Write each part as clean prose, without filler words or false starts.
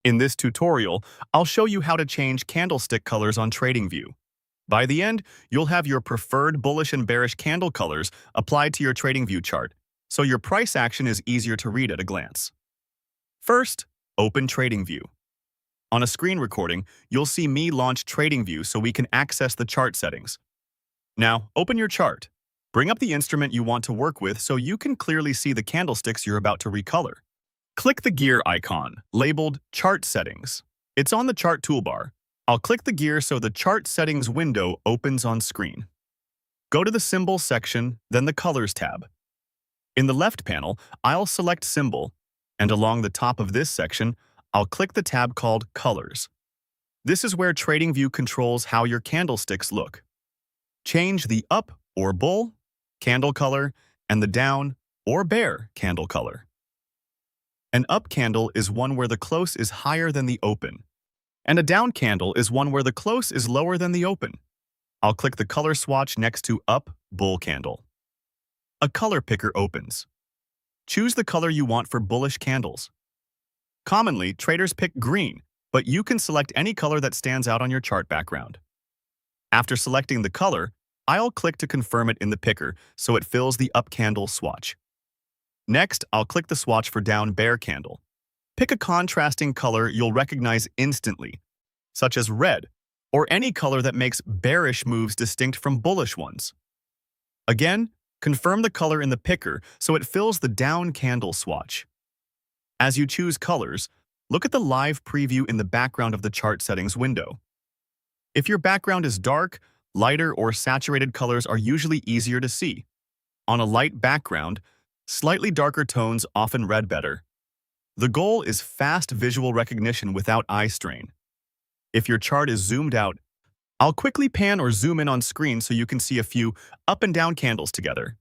In this tutorial, I'll show you how to change candlestick colors on TradingView. By the end, you'll have your preferred bullish and bearish candle colors applied to your TradingView chart, so your price action is easier to read at a glance. First, open TradingView. On a screen recording, you'll see me launch TradingView so we can access the chart settings. Now, open your chart. Bring up the instrument you want to work with so you can clearly see the candlesticks you're about to recolor. Click the gear icon, labeled Chart Settings. It's on the chart toolbar. I'll click the gear so the Chart Settings window opens on screen. Go to the Symbols section, then the Colors tab. In the left panel, I'll select Symbol, and along the top of this section, I'll click the tab called Colors. This is where TradingView controls how your candlesticks look. Change the up or bull candle color and the down or bear candle color. An up candle is one where the close is higher than the open, and a down candle is one where the close is lower than the open. I'll click the color swatch next to up bull candle. A color picker opens. Choose the color you want for bullish candles. Commonly, traders pick green, but you can select any color that stands out on your chart background. After selecting the color, I'll click to confirm it in the picker so it fills the up candle swatch. Next, I'll click the swatch for down bear candle. Pick a contrasting color you'll recognize instantly, such as red, or any color that makes bearish moves distinct from bullish ones. Again, confirm the color in the picker so it fills the down candle swatch. As you choose colors, look at the live preview in the background of the chart settings window. If your background is dark, lighter, or saturated colors are usually easier to see. On a light background, slightly darker tones often read better. The goal is fast visual recognition without eye strain. If your chart is zoomed out, I'll quickly pan or zoom in on screen so you can see a few up and down candles together.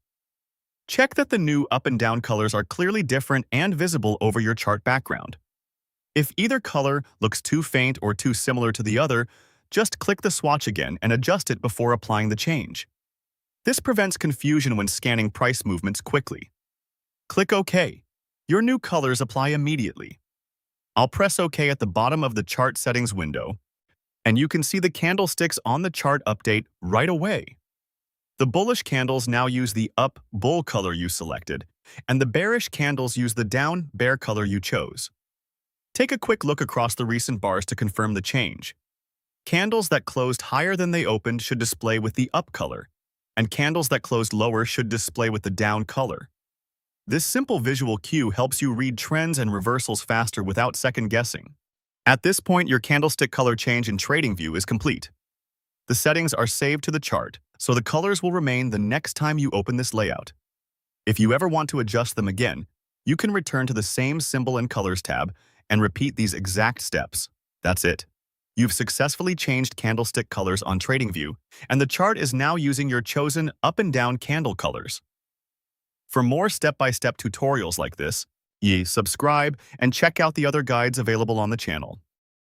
Check that the new up and down colors are clearly different and visible over your chart background. If either color looks too faint or too similar to the other, just click the swatch again and adjust it before applying the change. This prevents confusion when scanning price movements quickly. Click OK. Your new colors apply immediately. I'll press OK at the bottom of the chart settings window, and you can see the candlesticks on the chart update right away. The bullish candles now use the up bull color you selected, and the bearish candles use the down bear color you chose. Take a quick look across the recent bars to confirm the change. Candles that closed higher than they opened should display with the up color, and candles that closed lower should display with the down color. This simple visual cue helps you read trends and reversals faster without second-guessing. At this point, your candlestick color change in TradingView is complete. The settings are saved to the chart, so the colors will remain the next time you open this layout. If you ever want to adjust them again, you can return to the same Symbol and Colors tab and repeat these exact steps. That's it. You've successfully changed candlestick colors on TradingView, and the chart is now using your chosen up and down candle colors. For more step-by-step tutorials like this, subscribe and check out the other guides available on the channel.